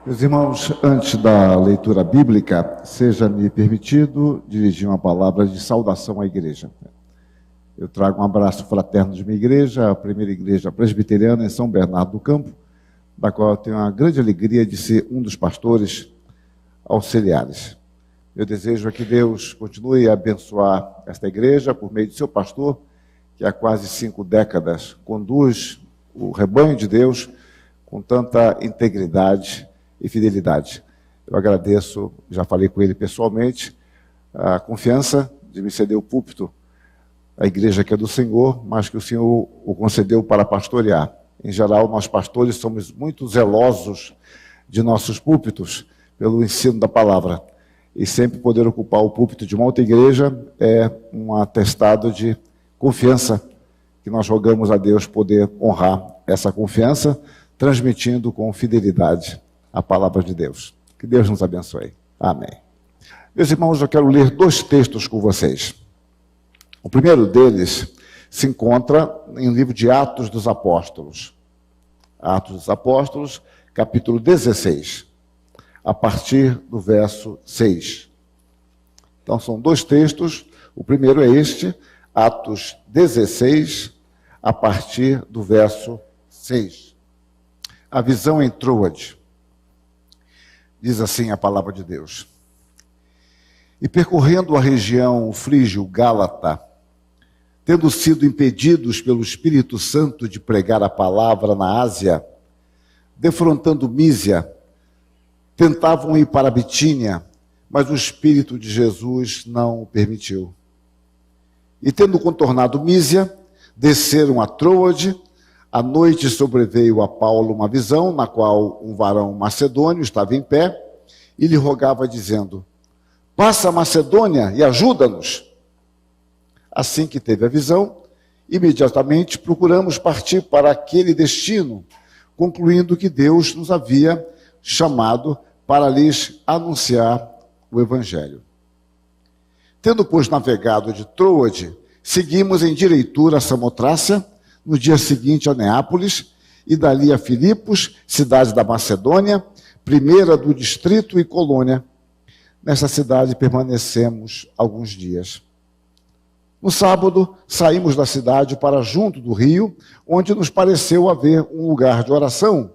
Meus irmãos, antes da leitura bíblica, seja-me permitido dirigir uma palavra de saudação à igreja. Eu trago um abraço fraterno de minha igreja, a primeira igreja presbiteriana em São Bernardo do Campo, da qual eu tenho a grande alegria de ser um dos pastores auxiliares. Meu desejo é que Deus continue a abençoar esta igreja por meio de seu pastor, que há quase 5 décadas conduz o rebanho de Deus com tanta integridade e fidelidade. Eu agradeço, já falei com ele pessoalmente, a confiança de me ceder o púlpito à igreja que é do Senhor, mas que o Senhor o concedeu para pastorear. Em geral, nós pastores somos muito zelosos de nossos púlpitos pelo ensino da palavra. E sempre poder ocupar o púlpito de uma outra igreja é um atestado de confiança que nós rogamos a Deus poder honrar essa confiança, transmitindo com fidelidade a palavra de Deus. Que Deus nos abençoe. Amém. Meus irmãos, eu quero ler 2 textos com vocês. O primeiro deles se encontra em livro de Atos dos Apóstolos. Atos dos Apóstolos, capítulo 16, a partir do verso 6. Então são 2 textos. O primeiro é este, Atos 16, a partir do verso 6. A visão em Troade. Diz assim a palavra de Deus. E percorrendo a região frígio-gálata, tendo sido impedidos pelo Espírito Santo de pregar a palavra na Ásia, defrontando Mísia, tentavam ir para a Bitínia, mas o Espírito de Jesus não o permitiu. E tendo contornado Mísia, desceram a Troade. À noite sobreveio a Paulo uma visão, na qual um varão macedônio estava em pé, e lhe rogava, dizendo: passa a Macedônia e ajuda-nos. Assim que teve a visão, imediatamente procuramos partir para aquele destino, concluindo que Deus nos havia chamado para lhes anunciar o Evangelho. Tendo, pois, navegado de Troade, seguimos em direitura a Samotrácia, no dia seguinte a Neápolis, e dali a Filipos, cidade da Macedônia, primeira do distrito e colônia. Nesta cidade permanecemos alguns dias. No sábado, saímos da cidade para junto do rio, onde nos pareceu haver um lugar de oração,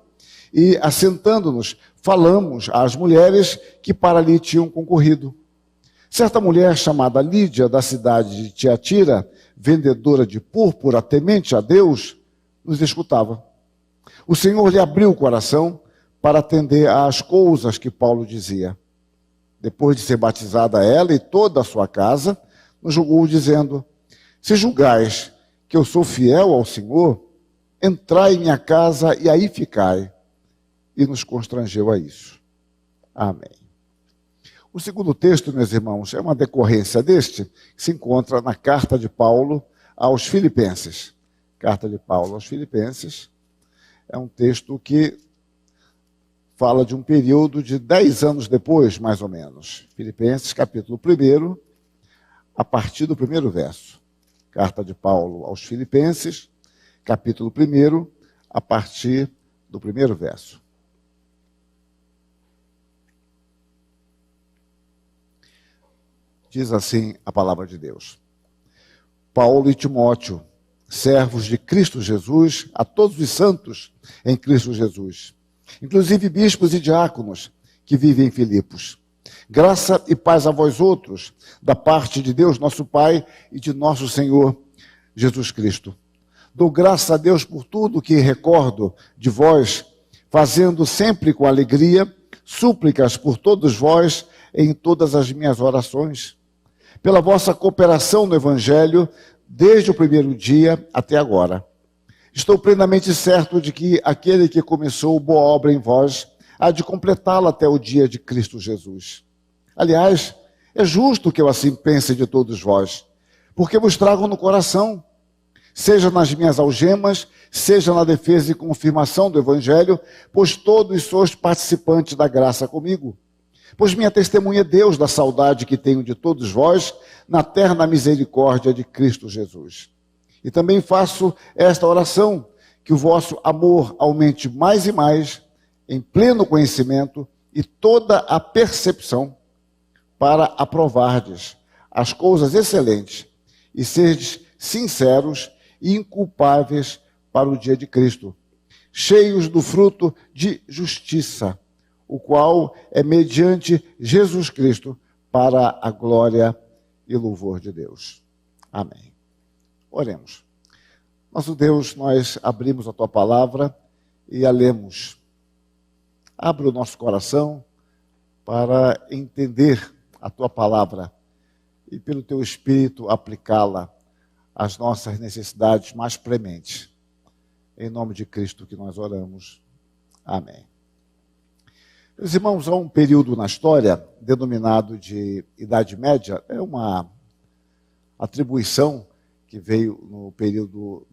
e, assentando-nos, falamos às mulheres que para ali tinham concorrido. Certa mulher chamada Lídia, da cidade de Tiatira, vendedora de púrpura, temente a Deus, nos escutava. O Senhor lhe abriu o coração para atender às coisas que Paulo dizia. Depois de ser batizada ela e toda a sua casa, nos julgou dizendo: se julgais que eu sou fiel ao Senhor, entrai em minha casa e aí ficai. E nos constrangeu a isso. Amém. O segundo texto, meus irmãos, é uma decorrência deste, que se encontra na carta de Paulo aos Filipenses. Carta de Paulo aos Filipenses é um texto que fala de um período de 10 anos depois, mais ou menos. Filipenses, capítulo 1, a partir do 1º verso. Carta de Paulo aos Filipenses, capítulo 1, a partir do 1º verso. Diz assim a palavra de Deus. Paulo e Timóteo, servos de Cristo Jesus, a todos os santos em Cristo Jesus, inclusive bispos e diáconos que vivem em Filipos. Graça e paz a vós outros, da parte de Deus nosso Pai e de nosso Senhor Jesus Cristo. Dou graça a Deus por tudo que recordo de vós, fazendo sempre com alegria súplicas por todos vós em todas as minhas orações, pela vossa cooperação no Evangelho, desde o primeiro dia até agora. Estou plenamente certo de que aquele que começou boa obra em vós há de completá-la até o dia de Cristo Jesus. Aliás, é justo que eu assim pense de todos vós, porque vos trago no coração, seja nas minhas algemas, seja na defesa e confirmação do Evangelho, pois todos sois participantes da graça comigo. Pois minha testemunha é Deus da saudade que tenho de todos vós na terna misericórdia de Cristo Jesus. E também faço esta oração, que o vosso amor aumente mais e mais em pleno conhecimento e toda a percepção, para aprovardes as coisas excelentes e serdes sinceros e inculpáveis para o dia de Cristo, cheios do fruto de justiça, o qual é mediante Jesus Cristo, para a glória e louvor de Deus. Amém. Oremos. Nosso Deus, nós abrimos a Tua palavra e a lemos. Abra o nosso coração para entender a Tua palavra e, pelo Teu Espírito, aplicá-la às nossas necessidades mais prementes. Em nome de Cristo que nós oramos. Amém. Meus irmãos, há um período na história denominado de Idade Média, é uma atribuição que veio no período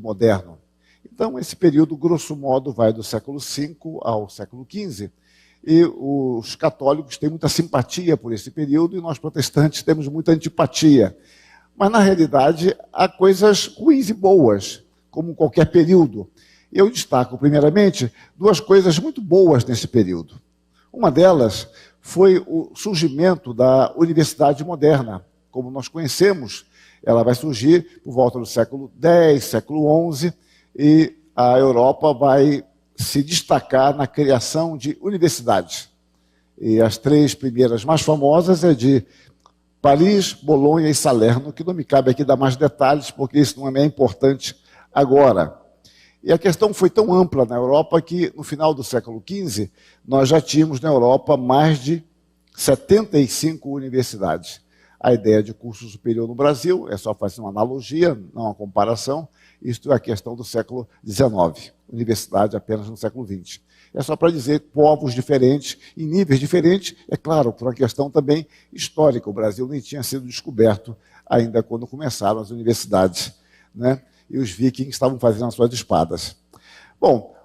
moderno. Então, esse período, grosso modo, vai do século V ao século XV, e os católicos têm muita simpatia por esse período, e nós protestantes temos muita antipatia. Mas, na realidade, há coisas ruins e boas, como qualquer período. Eu destaco, primeiramente, duas coisas muito boas nesse período. Uma delas foi o surgimento da universidade moderna. Como nós conhecemos, ela vai surgir por volta do século X, século XI, e a Europa vai se destacar na criação de universidades. E as três primeiras mais famosas é de Paris, Bolonha e Salerno, que não me cabe aqui dar mais detalhes, porque isso não é importante agora. E a questão foi tão ampla na Europa que, no final do século XV, nós já tínhamos na Europa mais de 75 universidades. A ideia de curso superior no Brasil, é só fazer uma analogia, não uma comparação, isto é a questão do século XIX, universidade apenas no século XX. É só para dizer povos diferentes, em níveis diferentes, é claro, por uma questão também histórica. O Brasil nem tinha sido descoberto ainda quando começaram as universidades, né? E os vikings estavam fazendo as suas espadas. Bom,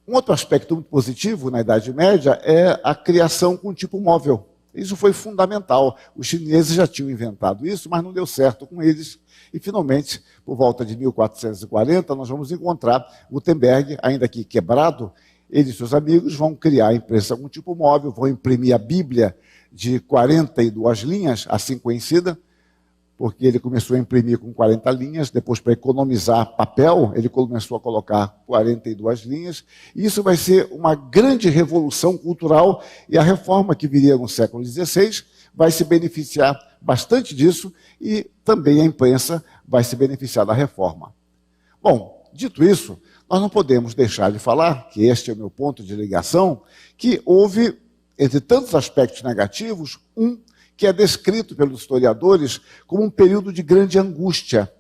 um outro aspecto muito positivo na Idade Média é a criação com tipo móvel. Isso foi fundamental. Os chineses já tinham inventado isso, mas não deu certo com eles. E, finalmente, por volta de 1440, nós vamos encontrar Gutenberg, ainda que quebrado, ele e seus amigos vão criar a imprensa com tipo móvel, vão imprimir a Bíblia de 42 linhas, assim conhecida, porque ele começou a imprimir com 40 linhas, depois, para economizar papel, ele começou a colocar 42 linhas, e isso vai ser uma grande revolução cultural, e a reforma que viria no século XVI vai se beneficiar bastante disso, e também a imprensa vai se beneficiar da reforma. Bom, dito isso, nós não podemos deixar de falar, que este é o meu ponto de ligação, que houve, entre tantos aspectos negativos, que é descrito pelos historiadores como um período de grande angústia.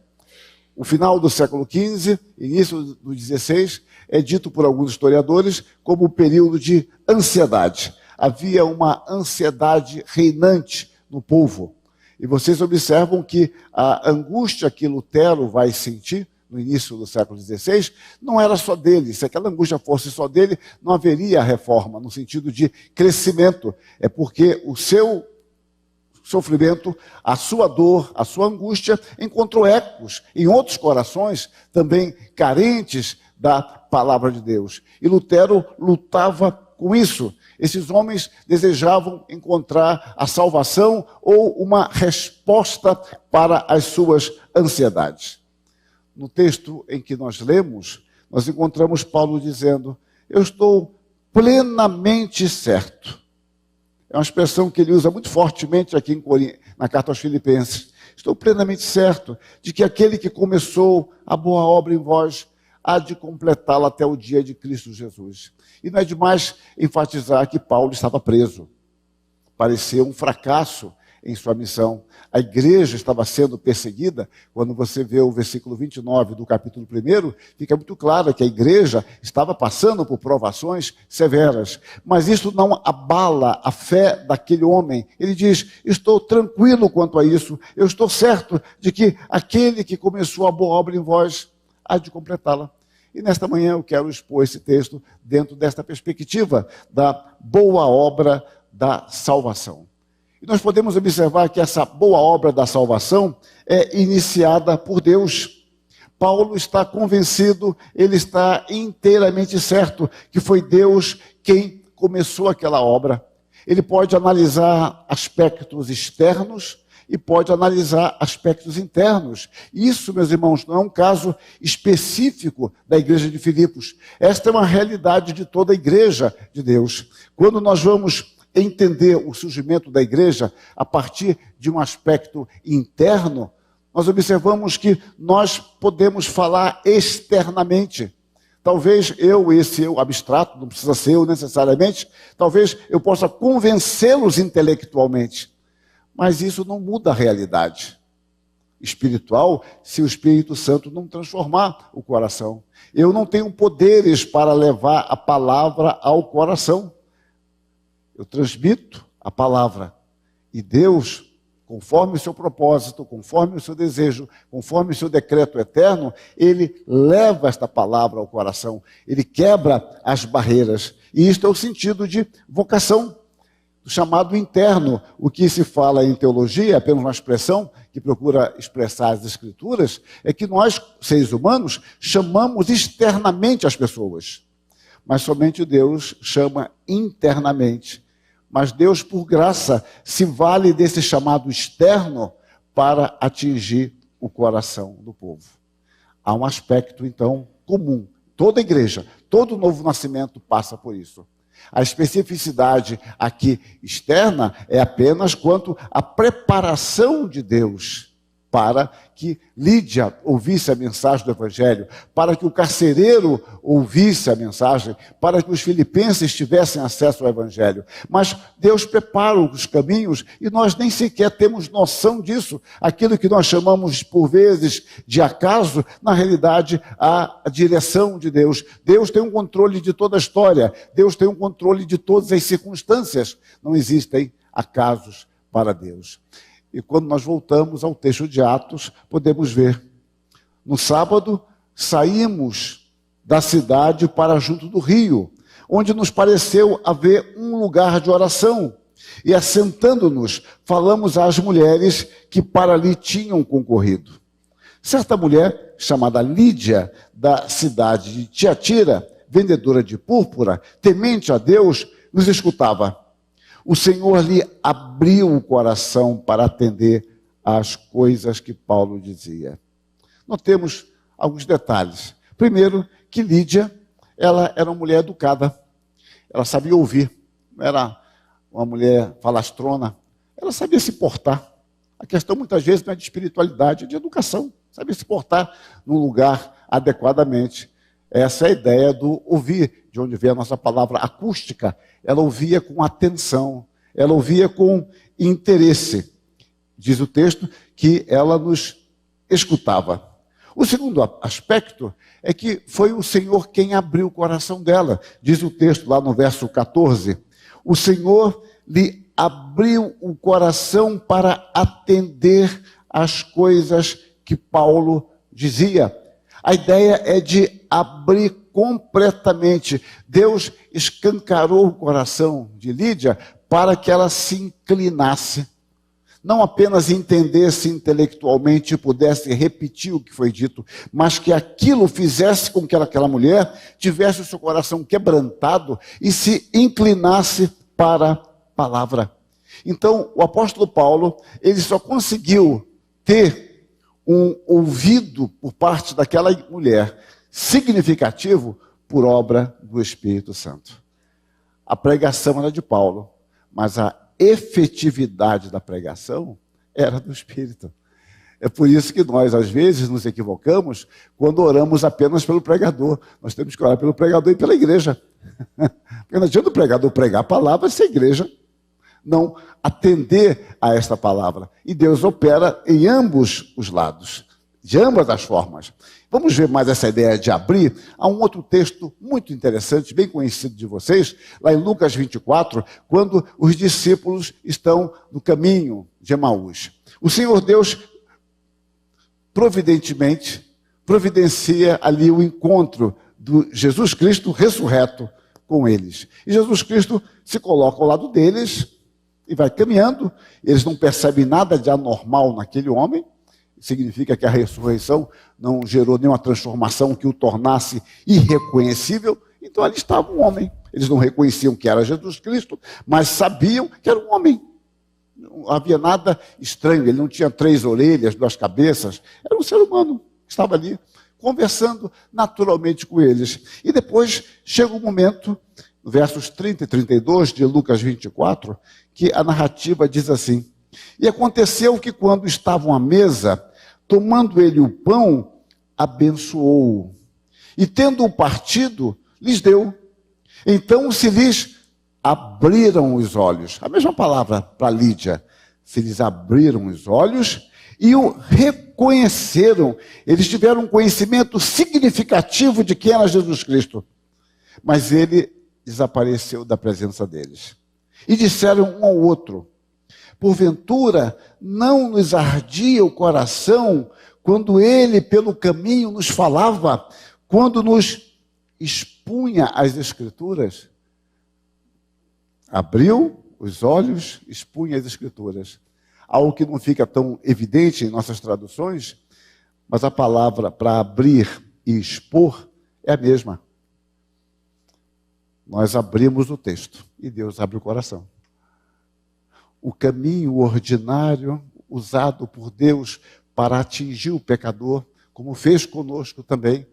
O final do século XV, início do XVI, é dito por alguns historiadores como um período de ansiedade. Havia uma ansiedade reinante no povo. E vocês observam que a angústia que Lutero vai sentir no início do século XVI não era só dele. Se aquela angústia fosse só dele, não haveria reforma, no sentido de crescimento. É porque o seu sofrimento, a sua dor, a sua angústia, encontrou ecos em outros corações também carentes da palavra de Deus. E Lutero lutava com isso. Esses homens desejavam encontrar a salvação ou uma resposta para as suas ansiedades. No texto em que nós lemos, nós encontramos Paulo dizendo: eu estou plenamente certo. É uma expressão que ele usa muito fortemente aqui na carta aos Filipenses. Estou plenamente certo de que aquele que começou a boa obra em vós há de completá-la até o dia de Cristo Jesus. E não é demais enfatizar que Paulo estava preso. Parecia um fracasso em sua missão. A igreja estava sendo perseguida. Quando você vê o versículo 29 do capítulo 1, fica muito claro que a igreja estava passando por provações severas. Mas isso não abala a fé daquele homem. Ele diz: estou tranquilo quanto a isso. Eu estou certo de que aquele que começou a boa obra em vós há de completá-la. E nesta manhã eu quero expor esse texto dentro desta perspectiva da boa obra da salvação. E nós podemos observar que essa boa obra da salvação é iniciada por Deus. Paulo está convencido, ele está inteiramente certo que foi Deus quem começou aquela obra. Ele pode analisar aspectos externos e pode analisar aspectos internos. Isso, meus irmãos, não é um caso específico da igreja de Filipos. Esta é uma realidade de toda a igreja de Deus. Quando nós vamos entender o surgimento da igreja a partir de um aspecto interno, nós observamos que nós podemos falar externamente. Talvez esse eu abstrato, não precisa ser eu necessariamente, talvez eu possa convencê-los intelectualmente. Mas isso não muda a realidade espiritual se o Espírito Santo não transformar o coração. Eu não tenho poderes para levar a palavra ao coração. Eu transmito a palavra. E Deus, conforme o seu propósito, conforme o seu desejo, conforme o seu decreto eterno, ele leva esta palavra ao coração. Ele quebra as barreiras. E isto é o sentido de vocação, do chamado interno. O que se fala em teologia, é apenas uma expressão que procura expressar as Escrituras, é que nós, seres humanos, chamamos externamente as pessoas. Mas somente Deus chama internamente. Mas Deus, por graça, se vale desse chamado externo para atingir o coração do povo. Há um aspecto, então, comum. Toda igreja, todo novo nascimento passa por isso. A especificidade aqui externa é apenas quanto à preparação de Deus para que Lídia ouvisse a mensagem do Evangelho, para que o carcereiro ouvisse a mensagem, para que os filipenses tivessem acesso ao Evangelho. Mas Deus prepara os caminhos e nós nem sequer temos noção disso. Aquilo que nós chamamos, por vezes, de acaso, na realidade, a direção de Deus. Deus tem um controle de toda a história. Deus tem um controle de todas as circunstâncias. Não existem acasos para Deus. E quando nós voltamos ao texto de Atos, podemos ver. No sábado, saímos da cidade para junto do rio, onde nos pareceu haver um lugar de oração. E assentando-nos, falamos às mulheres que para ali tinham concorrido. Certa mulher, chamada Lídia, da cidade de Tiatira, vendedora de púrpura, temente a Deus, nos escutava. O Senhor lhe abriu o coração para atender às coisas que Paulo dizia. Notemos alguns detalhes. Primeiro, que Lídia, ela era uma mulher educada. Ela sabia ouvir. Não era uma mulher falastrona. Ela sabia se portar. A questão, muitas vezes, não é de espiritualidade, é de educação. Sabia se portar num lugar adequadamente. Essa é a ideia do ouvir, de onde vem a nossa palavra acústica. Ela ouvia com atenção, ela ouvia com interesse. Diz o texto que ela nos escutava. O segundo aspecto é que foi o Senhor quem abriu o coração dela. Diz o texto lá no verso 14. O Senhor lhe abriu o coração para atender às coisas que Paulo dizia. A ideia é de abrir completamente. Deus escancarou o coração de Lídia para que ela se inclinasse. Não apenas entendesse intelectualmente e pudesse repetir o que foi dito, mas que aquilo fizesse com que aquela mulher tivesse o seu coração quebrantado e se inclinasse para a palavra. Então, o apóstolo Paulo, ele só conseguiu ter um ouvido por parte daquela mulher significativo por obra do Espírito Santo. A pregação era de Paulo, mas a efetividade da pregação era do Espírito. É por isso que nós, às vezes, nos equivocamos quando oramos apenas pelo pregador. Nós temos que orar pelo pregador e pela igreja. Porque não adianta o pregador pregar a palavra se a igreja não atender a esta palavra. E Deus opera em ambos os lados, de ambas as formas. Vamos ver mais essa ideia de abrir. Há um outro texto muito interessante, bem conhecido de vocês, lá em Lucas 24, quando os discípulos estão no caminho de Emaús. O Senhor Deus, providentemente, providencia ali o encontro do Jesus Cristo ressurreto com eles. E Jesus Cristo se coloca ao lado deles e vai caminhando. Eles não percebem nada de anormal naquele homem. significa que a ressurreição não gerou nenhuma transformação que o tornasse irreconhecível. Então ali estava um homem. Eles não reconheciam que era Jesus Cristo, mas sabiam que era um homem. Não havia nada estranho, ele não tinha 3 orelhas, 2 cabeças, era um ser humano que estava ali, conversando naturalmente com eles. E depois chega um momento, versos 30 e 32 de Lucas 24, que a narrativa diz assim: e aconteceu que quando estavam à mesa, tomando ele o pão, abençoou-o, e tendo-o partido, lhes deu. Então se lhes abriram os olhos. A mesma palavra para Lídia. Se lhes abriram os olhos e o reconheceram. Eles tiveram um conhecimento significativo de quem era Jesus Cristo. Mas ele desapareceu da presença deles. E disseram um ao outro: porventura não nos ardia o coração quando ele pelo caminho nos falava, quando nos expunha as Escrituras? Abriu os olhos, expunha as Escrituras. Algo que não fica tão evidente em nossas traduções, mas a palavra para abrir e expor é a mesma. Nós abrimos o texto e Deus abre o coração. O caminho ordinário usado por Deus para atingir o pecador, como fez conosco também,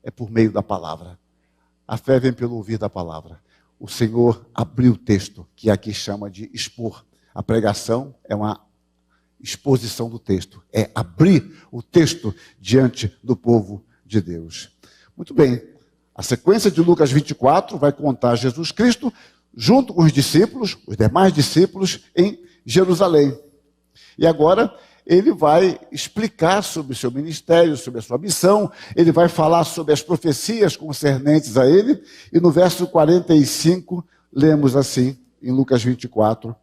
é por meio da palavra. A fé vem pelo ouvir da palavra. O Senhor abriu o texto, que aqui chama de expor. A pregação é uma exposição do texto, é abrir o texto diante do povo de Deus. Muito bem, a sequência de Lucas 24 vai contar Jesus Cristo junto com os discípulos, os demais discípulos, em Jerusalém. E agora ele vai explicar sobre o seu ministério, sobre a sua missão, ele vai falar sobre as profecias concernentes a ele, e no verso 45, lemos assim, em Lucas 24,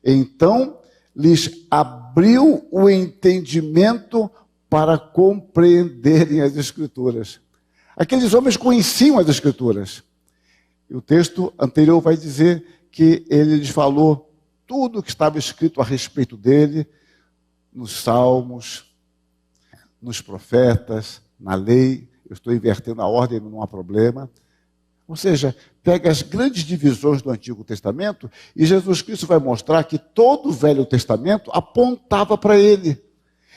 então lhes abriu o entendimento para compreenderem as Escrituras. Aqueles homens conheciam as Escrituras. E o texto anterior vai dizer que ele lhes falou tudo o que estava escrito a respeito dele, nos salmos, nos profetas, na lei. Eu estou invertendo a ordem, não há problema. Ou seja, pega as grandes divisões do Antigo Testamento e Jesus Cristo vai mostrar que todo o Velho Testamento apontava para ele.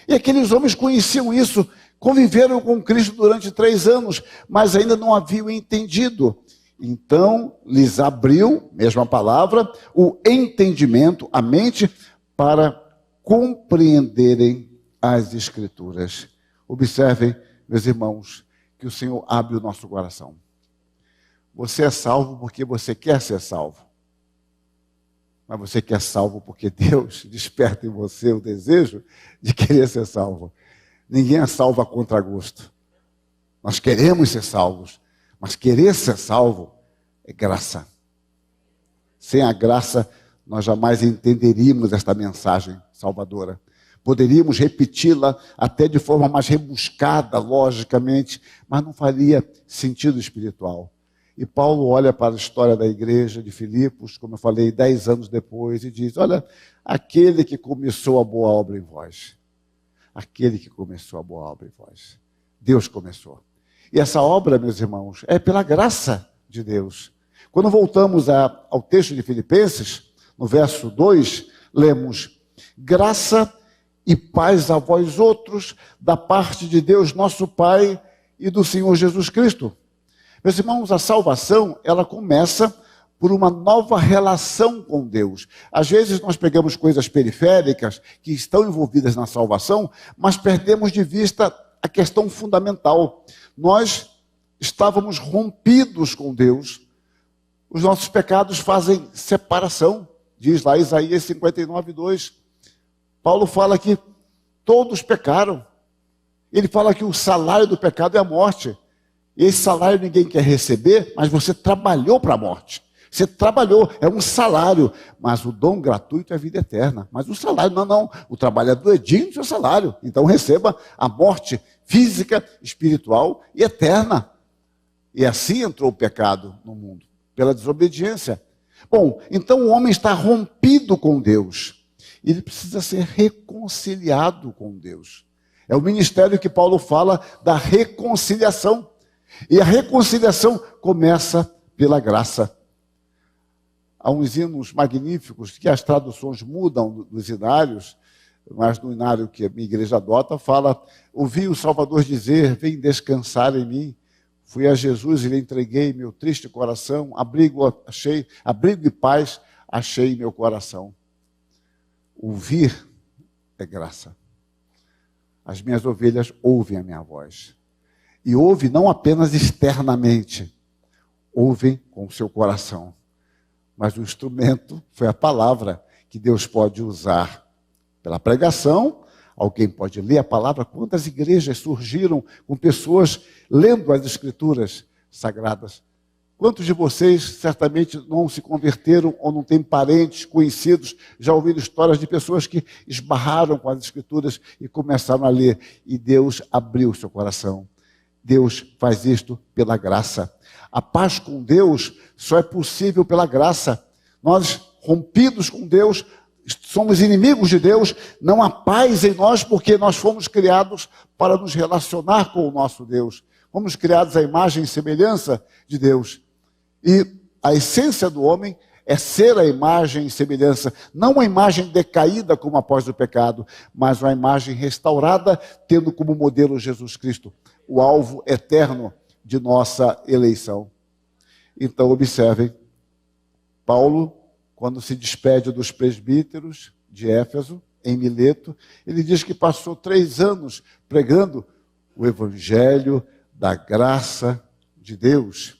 E aqueles homens conheciam isso, conviveram com Cristo durante 3 anos, mas ainda não haviam entendido. Então, lhes abriu, mesma palavra, o entendimento, a mente, para compreenderem as Escrituras. Observem, meus irmãos, que o Senhor abre o nosso coração. Você é salvo porque você quer ser salvo. Mas você quer salvo porque Deus desperta em você o desejo de querer ser salvo. Ninguém é salvo a contragosto. Nós queremos ser salvos, mas querer ser salvo é graça. Sem a graça, nós jamais entenderíamos esta mensagem salvadora. Poderíamos repeti-la até de forma mais rebuscada, logicamente, mas não faria sentido espiritual. E Paulo olha para a história da igreja de Filipos, como eu falei, 10 anos depois, e diz: olha, aquele que começou a boa obra em vós. Aquele que começou a boa obra em vós. Deus começou. E essa obra, meus irmãos, é pela graça de Deus. Quando voltamos ao texto de Filipenses, no verso 2, lemos: graça e paz a vós outros, da parte de Deus nosso Pai e do Senhor Jesus Cristo. Meus irmãos, a salvação, ela começa por uma nova relação com Deus. Às vezes nós pegamos coisas periféricas que estão envolvidas na salvação, mas perdemos de vista a questão fundamental. Nós estávamos rompidos com Deus. Os nossos pecados fazem separação, diz lá Isaías 59:2. Paulo fala que todos pecaram. Ele fala que o salário do pecado é a morte. E esse salário ninguém quer receber, mas você trabalhou para a morte. Você trabalhou, é um salário, mas o dom gratuito é a vida eterna. Mas o salário, não. O trabalhador é digno do seu salário. Então receba a morte física, espiritual e eterna. E assim entrou o pecado no mundo, pela desobediência. Bom, então o homem está rompido com Deus. Ele precisa ser reconciliado com Deus. É o ministério que Paulo fala da reconciliação. E a reconciliação começa pela graça. Há uns hinos magníficos que as traduções mudam dos hinários, mas no hinário que a minha igreja adota, fala: ouvi o Salvador dizer, vem descansar em mim. Fui a Jesus e lhe entreguei meu triste coração, abrigo e paz achei em meu coração. Ouvir é graça. As minhas ovelhas ouvem a minha voz. E ouvem não apenas externamente, ouvem com o seu coração. Mas o instrumento foi a palavra que Deus pode usar pela pregação. Alguém pode ler a palavra. Quantas igrejas surgiram com pessoas lendo as escrituras sagradas? Quantos de vocês certamente não se converteram ou não têm parentes, conhecidos, já ouviram histórias de pessoas que esbarraram com as escrituras e começaram a ler, e Deus abriu seu coração. Deus faz isto pela graça. A paz com Deus só é possível pela graça. Nós, rompidos com Deus, somos inimigos de Deus, não há paz em nós porque nós fomos criados para nos relacionar com o nosso Deus. Fomos criados à imagem e semelhança de Deus. E a essência do homem é ser a imagem e semelhança, não uma imagem decaída como após o pecado, mas uma imagem restaurada, tendo como modelo Jesus Cristo, o alvo eterno de nossa eleição. Então, observem, Paulo, quando se despede dos presbíteros de Éfeso, em Mileto, ele diz que passou 3 anos pregando o evangelho da graça de Deus.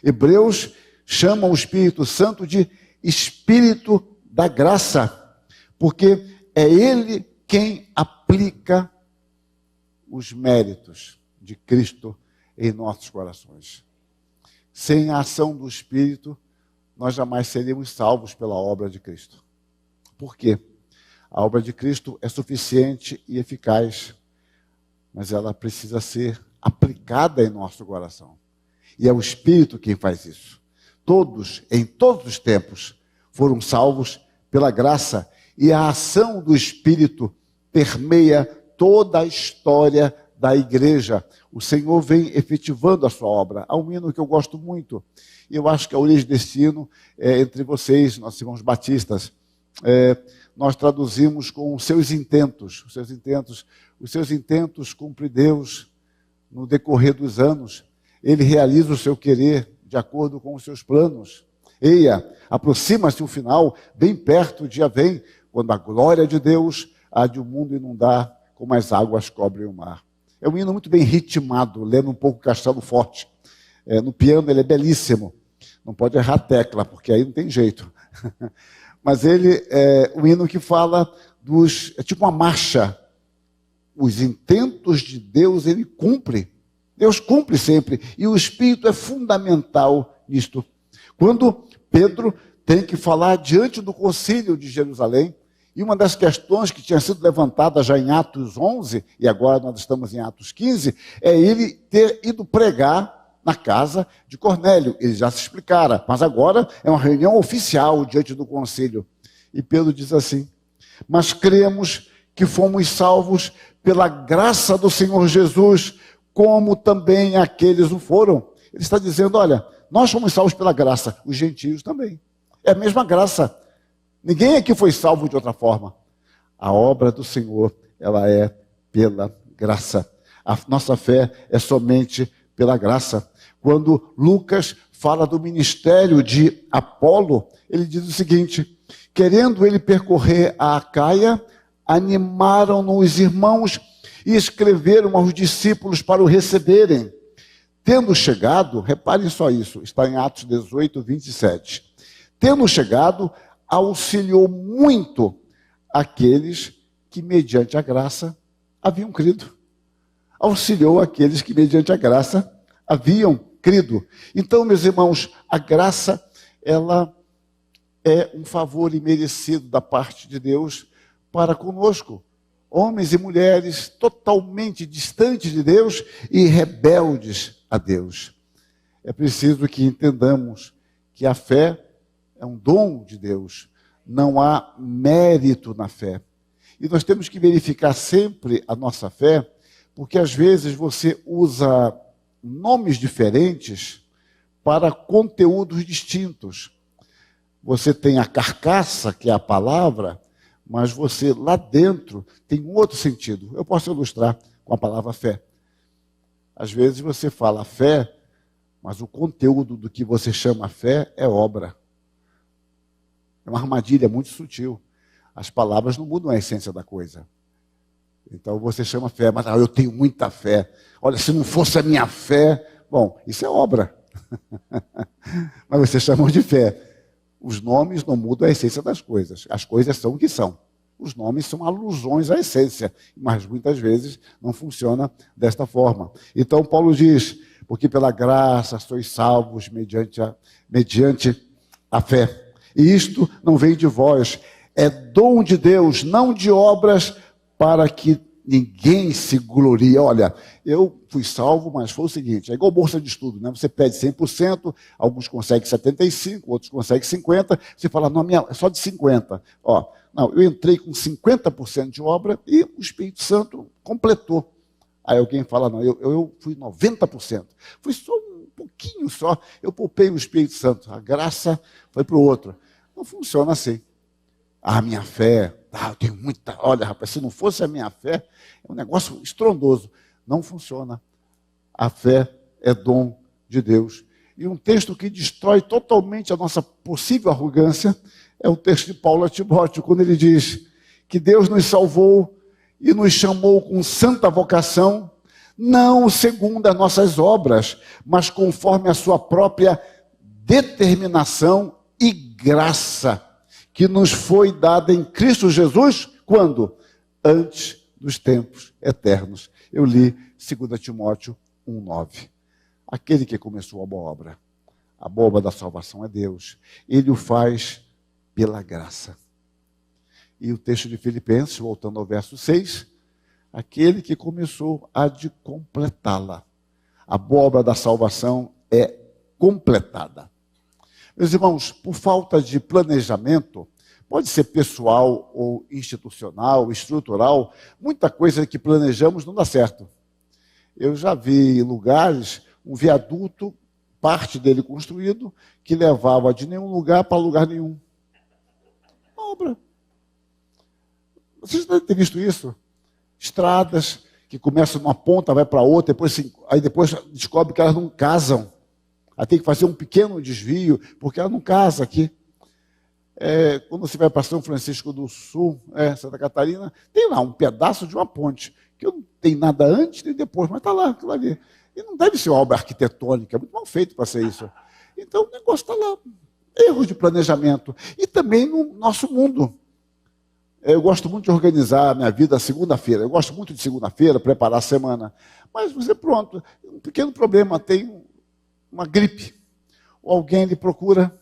Hebreus chama o Espírito Santo de Espírito da graça, porque é ele quem aplica os méritos de Cristo em nossos corações. Sem a ação do Espírito, nós jamais seríamos salvos pela obra de Cristo. Por quê? A obra de Cristo é suficiente e eficaz, mas ela precisa ser aplicada em nosso coração. E é o Espírito quem faz isso. Todos, em todos os tempos, foram salvos pela graça, e a ação do Espírito permeia toda a história da igreja. O Senhor vem efetivando a sua obra. Há um hino que eu gosto muito, e eu acho que a origem desse hino é entre vocês, nossos irmãos batistas. Nós traduzimos com os seus intentos. Os seus intentos cumpre Deus no decorrer dos anos. Ele realiza o seu querer de acordo com os seus planos. Eia, aproxima-se o final, bem perto o dia vem, quando a glória de Deus há de o mundo inundar, como as águas cobrem o mar. É um hino muito bem ritmado, lendo um pouco Castelo Forte. No piano ele é belíssimo. Não pode errar a tecla, porque aí não tem jeito. Mas ele é um hino que fala é tipo uma marcha. Os intentos de Deus, ele cumpre. Deus cumpre sempre. E o Espírito é fundamental nisto. Quando Pedro tem que falar diante do concílio de Jerusalém, e uma das questões que tinha sido levantada já em Atos 11, e agora nós estamos em Atos 15, é ele ter ido pregar na casa de Cornélio. Ele já se explicara, mas agora é uma reunião oficial diante do concílio. E Pedro diz assim: mas cremos que fomos salvos pela graça do Senhor Jesus, como também aqueles o foram. Ele está dizendo, olha, nós fomos salvos pela graça, os gentios também. É a mesma graça. Ninguém aqui foi salvo de outra forma. A obra do Senhor, ela é pela graça. A nossa fé é somente pela graça. Quando Lucas fala do ministério de Apolo, ele diz o seguinte: querendo ele percorrer a Acaia, animaram-no os irmãos e escreveram aos discípulos para o receberem. Tendo chegado, reparem só isso, está em Atos 18, 27. Tendo chegado, auxiliou muito aqueles que, mediante a graça, haviam crido. Auxiliou aqueles que, mediante a graça, haviam crido. Então, meus irmãos, a graça, ela é um favor imerecido da parte de Deus para conosco. Homens e mulheres totalmente distantes de Deus e rebeldes a Deus. É preciso que entendamos que a fé é um dom de Deus. Não há mérito na fé. E nós temos que verificar sempre a nossa fé, porque às vezes você usa nomes diferentes para conteúdos distintos. Você tem a carcaça, que é a palavra, mas você lá dentro tem um outro sentido. Eu posso ilustrar com a palavra fé. Às vezes você fala fé, mas o conteúdo do que você chama fé é obra. É uma armadilha muito sutil. As palavras não mudam a essência da coisa. Então você chama fé, mas eu tenho muita fé. Olha, se não fosse a minha fé... Bom, isso é obra. Mas você chama de fé. Os nomes não mudam a essência das coisas. As coisas são o que são. Os nomes são alusões à essência, mas muitas vezes não funciona desta forma. Então Paulo diz, porque pela graça sois salvos mediante a fé. E isto não vem de vós, é dom de Deus, não de obras, para que ninguém se glorie. Olha, eu fui salvo, mas foi o seguinte, é igual bolsa de estudo, né? Você pede 100%, alguns conseguem 75%, outros conseguem 50%, você fala, não, minha, é só de 50%. Ó, não, eu entrei com 50% de obra e o Espírito Santo completou. Aí alguém fala, não, eu fui 90%. Fui só um pouquinho só, eu poupei o Espírito Santo. A graça foi para o outro. Não funciona assim. A minha fé, eu tenho muita... Olha, rapaz, se não fosse a minha fé, é um negócio estrondoso. Não funciona. A fé é dom de Deus. E um texto que destrói totalmente a nossa possível arrogância é o texto de Paulo a Timóteo, quando ele diz que Deus nos salvou e nos chamou com santa vocação, não segundo as nossas obras, mas conforme a sua própria determinação e graça, que nos foi dada em Cristo Jesus, quando? Antes dos tempos eternos. Eu li 2 Timóteo 1,9. Aquele que começou a boa obra da salvação é Deus. Ele o faz pela graça. E o texto de Filipenses, voltando ao verso 6, aquele que começou a de completá-la. A boa obra da salvação é completada. Meus irmãos, por falta de planejamento, pode ser pessoal ou institucional, estrutural, muita coisa que planejamos não dá certo. Eu já vi em lugares um viaduto, parte dele construído, que levava de nenhum lugar para lugar nenhum. Obra. Vocês devem ter visto isso? Estradas que começam numa ponta, vai para outra, aí depois descobre que elas não casam. Aí tem que fazer um pequeno desvio, porque ela não casa aqui. Quando você vai para São Francisco do Sul, Santa Catarina, tem lá um pedaço de uma ponte, que não tem nada antes nem depois, mas está lá, aquilo ali. E não deve ser uma obra arquitetônica, é muito mal feito para ser isso. Então o negócio está lá. Erros de planejamento. E também no nosso mundo. Eu gosto muito de organizar a minha vida segunda-feira. Eu gosto muito de segunda-feira, preparar a semana. Mas você, pronto, um pequeno problema, tem uma gripe. Ou alguém lhe procura.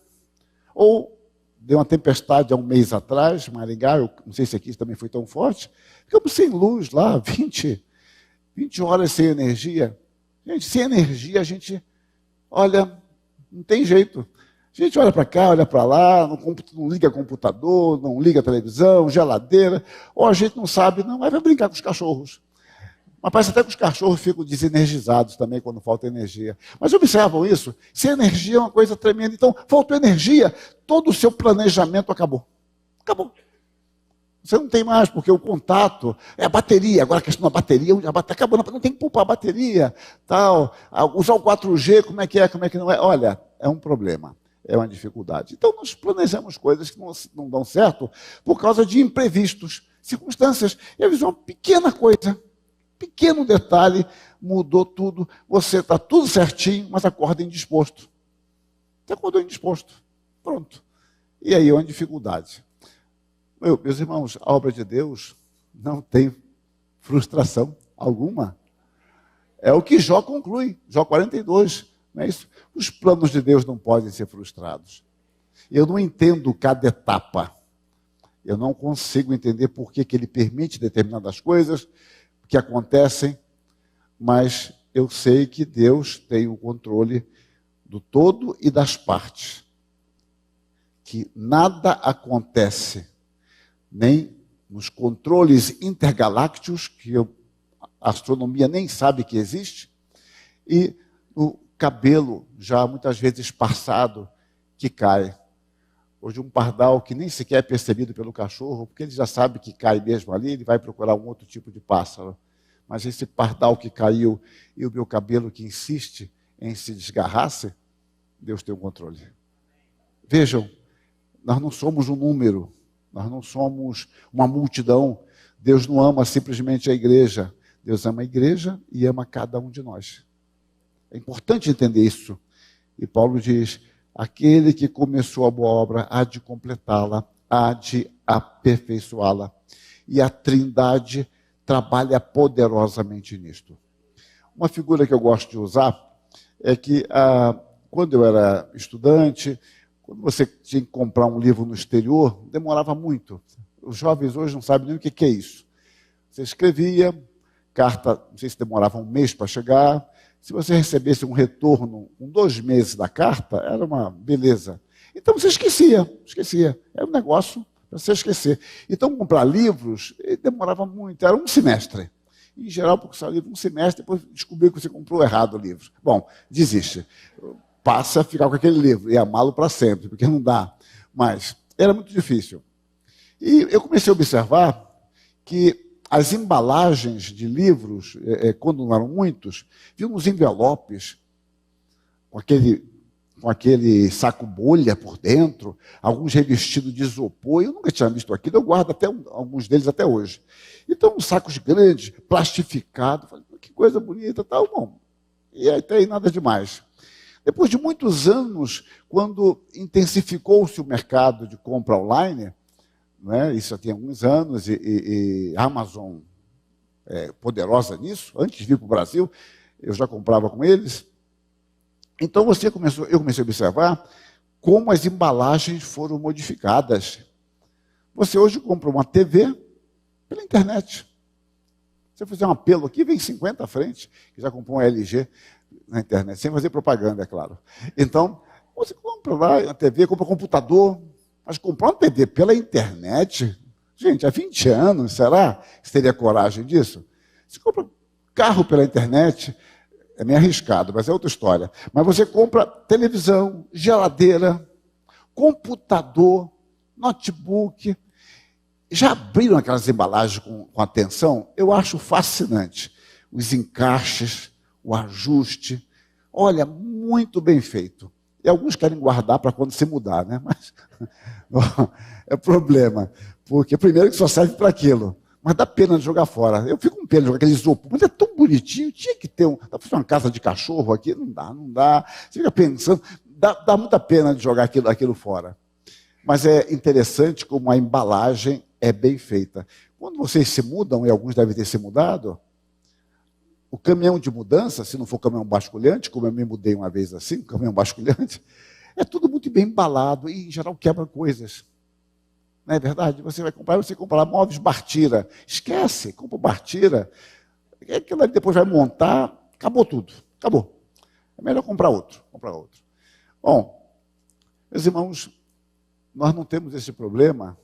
Ou deu uma tempestade há um mês atrás, Maringá, eu não sei se aqui também foi tão forte. Ficamos sem luz lá, 20 horas sem energia. Gente, sem energia a gente, olha, não tem jeito. A gente olha para cá, olha para lá, não liga computador, não liga televisão, geladeira, ou a gente não sabe, não, aí vai brincar com os cachorros. Mas parece até que os cachorros ficam desenergizados também quando falta energia. Mas observam isso? Sem energia é uma coisa tremenda. Então, faltou energia, todo o seu planejamento acabou. Acabou. Você não tem mais, porque o contato é a bateria. Agora a questão da bateria, acabou, não tem que poupar a bateria, tal. Usar o 4G, como é que não é? Olha, é um problema. É uma dificuldade. Então, nós planejamos coisas que não dão certo por causa de imprevistos, circunstâncias. E às vezes uma pequena coisa, pequeno detalhe, mudou tudo. Você está tudo certinho, mas acorda indisposto. Você acordou indisposto. Pronto. E aí é uma dificuldade. Meus irmãos, a obra de Deus não tem frustração alguma. É o que Jó conclui, Jó 42. Não é isso? Os planos de Deus não podem ser frustrados. Eu não entendo cada etapa. Eu não consigo entender por que Ele permite determinadas coisas que acontecem, mas eu sei que Deus tem o controle do todo e das partes. Que nada acontece, nem nos controles intergalácticos, que a astronomia nem sabe que existe, e no cabelo, já muitas vezes esparçado, que cai. Hoje um pardal que nem sequer é percebido pelo cachorro, porque ele já sabe que cai mesmo ali, ele vai procurar um outro tipo de pássaro. Mas esse pardal que caiu e o meu cabelo que insiste em se desgarrar-se, Deus tem o controle. Vejam, nós não somos um número, nós não somos uma multidão. Deus não ama simplesmente a igreja. Deus ama a igreja e ama cada um de nós. É importante entender isso. E Paulo diz, aquele que começou a boa obra há de completá-la, há de aperfeiçoá-la. E a Trindade trabalha poderosamente nisto. Uma figura que eu gosto de usar é que, quando eu era estudante, quando você tinha que comprar um livro no exterior, demorava muito. Os jovens hoje não sabem nem o que é isso. Você escrevia, carta, não sei se demorava um mês para chegar. Se você recebesse um retorno com 2 meses da carta, era uma beleza. Então você esquecia. Era um negócio para você esquecer. Então comprar livros demorava muito, era um semestre. Em geral, porque saiu livro um semestre, depois descobriu que você comprou errado o livro. Bom, desiste. Passa a ficar com aquele livro e amá-lo para sempre, porque não dá. Mas era muito difícil. E eu comecei a observar que as embalagens de livros, quando não eram muitos, vinham uns envelopes com aquele saco bolha por dentro, alguns revestidos de isopor. Eu nunca tinha visto aquilo, eu guardo até alguns deles até hoje. Então, uns sacos grandes, plastificados, que coisa bonita, tal, bom. E até aí nada demais. Depois de muitos anos, quando intensificou-se o mercado de compra online, né, isso já tem alguns anos, e a Amazon é poderosa nisso, antes de vir para o Brasil, eu já comprava com eles. Então eu comecei a observar como as embalagens foram modificadas. Você hoje compra uma TV pela internet. Se você fizer um apelo aqui, vem 50 à frente, que já comprou um LG na internet, sem fazer propaganda, é claro. Então, você compra lá a TV, compra um computador, mas comprar uma TV pela internet, gente, há 20 anos, será que você teria coragem disso? Você compra carro pela internet, é meio arriscado, mas é outra história. Mas você compra televisão, geladeira, computador, notebook. Já abriram aquelas embalagens com atenção? Eu acho fascinante. Os encaixes, o ajuste. Olha, muito bem feito. E alguns querem guardar para quando se mudar, né? Mas é problema. Porque primeiro que só serve para aquilo. Mas dá pena de jogar fora. Eu fico com pena de jogar aquele isopor. Mas é tão bonitinho, tinha que ter dá para fazer uma casa de cachorro aqui? Não dá. Você fica pensando, dá muita pena de jogar aquilo fora. Mas é interessante como a embalagem é bem feita. Quando vocês se mudam, e alguns devem ter se mudado, o caminhão de mudança, se não for caminhão basculhante, como eu me mudei uma vez assim, caminhão basculhante, é tudo muito bem embalado e, em geral, quebra coisas. Não é verdade? Você vai comprar, você compra lá móveis Bartira. Esquece, compra o Bartira. Aquilo ali depois vai montar, acabou tudo. Acabou. É melhor comprar outro. Bom, meus irmãos, nós não temos esse problema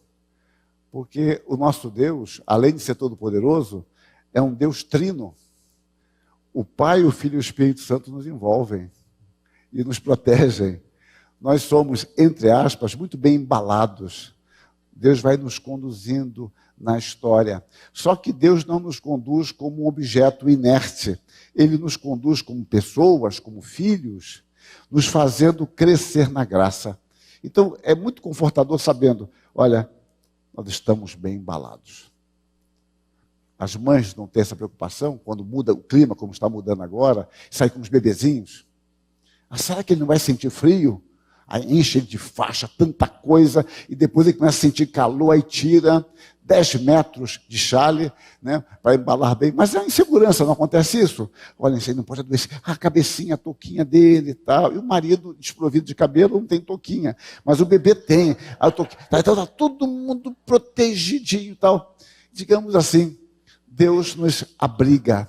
porque o nosso Deus, além de ser todo-poderoso, é um Deus trino. O Pai, o Filho e o Espírito Santo nos envolvem e nos protegem. Nós somos, entre aspas, muito bem embalados. Deus vai nos conduzindo na história. Só que Deus não nos conduz como um objeto inerte. Ele nos conduz como pessoas, como filhos, nos fazendo crescer na graça. Então, é muito confortador sabendo, olha, nós estamos bem embalados. As mães não têm essa preocupação quando muda o clima, como está mudando agora, sai com os bebezinhos. Será que ele não vai sentir frio? Aí enche de faixa, tanta coisa, e depois ele começa a sentir calor, aí tira 10 metros de chale, né, para embalar bem. Mas é insegurança, não acontece isso? Olha, isso aí não pode adoecer. A cabecinha, a touquinha dele e tal. E o marido desprovido de cabelo não tem touquinha, mas o bebê tem. Então está todo mundo protegidinho e tal. Digamos assim, Deus nos abriga,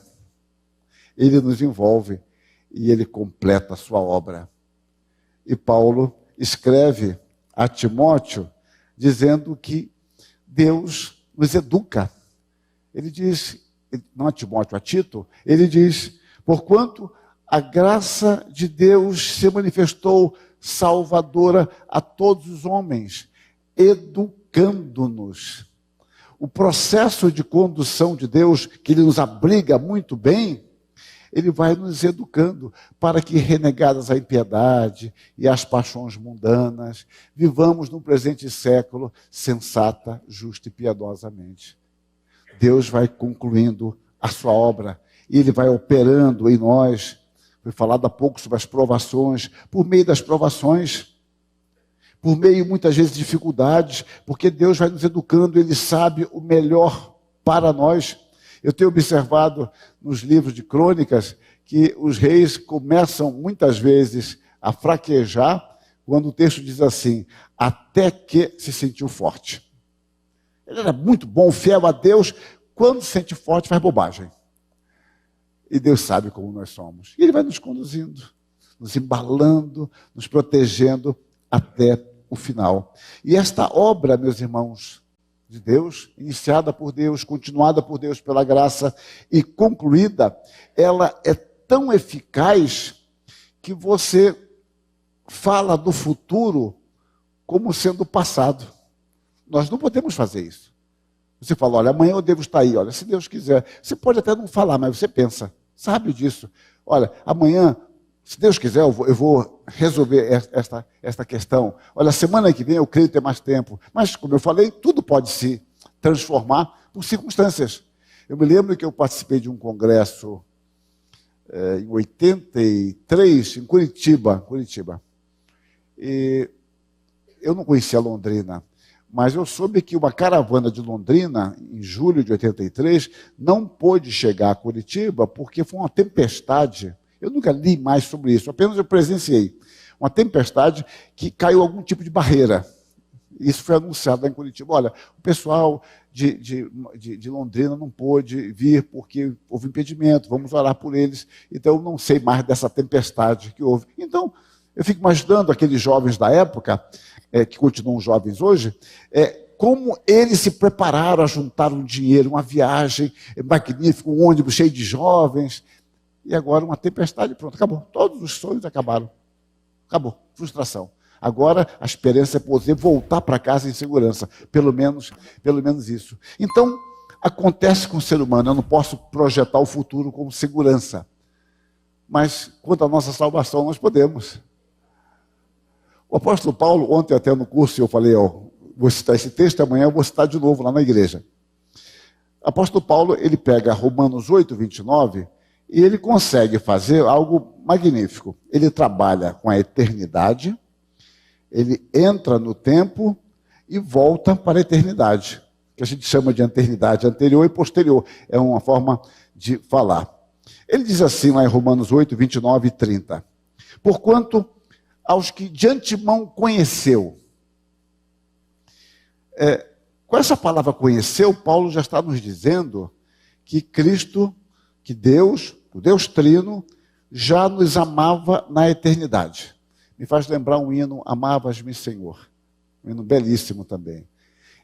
Ele nos envolve e Ele completa a sua obra. E Paulo escreve a Timóteo dizendo que Deus nos educa. Ele diz, não a Timóteo, a Tito, ele diz, porquanto a graça de Deus se manifestou salvadora a todos os homens, educando-nos. O processo de condução de Deus, que Ele nos abriga muito bem, Ele vai nos educando para que, renegadas a impiedade e as paixões mundanas, vivamos no presente século sensata, justa e piedosamente. Deus vai concluindo a sua obra e Ele vai operando em nós. Foi falado há pouco sobre as provações. Por meio das provações, por meio, muitas vezes, de dificuldades, porque Deus vai nos educando, Ele sabe o melhor para nós. Eu tenho observado nos livros de crônicas que os reis começam, muitas vezes, a fraquejar, quando o texto diz assim, até que se sentiu forte. Ele era muito bom, fiel a Deus, quando se sente forte faz bobagem. E Deus sabe como nós somos. E Ele vai nos conduzindo, nos embalando, nos protegendo até o final. E esta obra, meus irmãos, de Deus, iniciada por Deus, continuada por Deus pela graça e concluída, ela é tão eficaz que você fala do futuro como sendo passado. Nós não podemos fazer isso. Você fala, olha, amanhã eu devo estar aí, olha, se Deus quiser. Você pode até não falar, mas você pensa, sabe disso. Olha, amanhã, se Deus quiser, eu vou resolver esta questão. Olha, semana que vem eu creio ter mais tempo. Mas, como eu falei, tudo pode se transformar por circunstâncias. Eu me lembro que eu participei de um congresso em 83, em Curitiba. E eu não conhecia Londrina, mas eu soube que uma caravana de Londrina, em julho de 83, não pôde chegar a Curitiba porque foi uma tempestade. Eu nunca li mais sobre isso, apenas eu presenciei. Uma tempestade que caiu algum tipo de barreira. Isso foi anunciado lá em Curitiba. Olha, o pessoal de Londrina não pôde vir porque houve impedimento, vamos orar por eles. Então, eu não sei mais dessa tempestade que houve. Então, eu fico imaginando aqueles jovens da época, que continuam jovens hoje, como eles se prepararam a juntar um dinheiro, uma viagem magnífica, um ônibus cheio de jovens. E agora uma tempestade, pronto, acabou. Todos os sonhos acabaram. Acabou, frustração. Agora a esperança é poder voltar para casa em segurança. Pelo menos isso. Então, acontece com o ser humano. Eu não posso projetar o futuro como segurança. Mas, quanto à nossa salvação, nós podemos. O apóstolo Paulo, ontem até no curso, eu falei, vou citar esse texto, amanhã eu vou citar de novo lá na igreja. O apóstolo Paulo, ele pega Romanos 8, 29, e ele consegue fazer algo magnífico. Ele trabalha com a eternidade, ele entra no tempo e volta para a eternidade, que a gente chama de eternidade anterior e posterior. É uma forma de falar. Ele diz assim lá em Romanos 8, 29 e 30. Porquanto aos que de antemão conheceu. Com essa palavra conheceu, Paulo já está nos dizendo que Cristo, que Deus, o Deus Trino, já nos amava na eternidade. Me faz lembrar um hino, Amavas-me, Senhor. Um hino belíssimo também.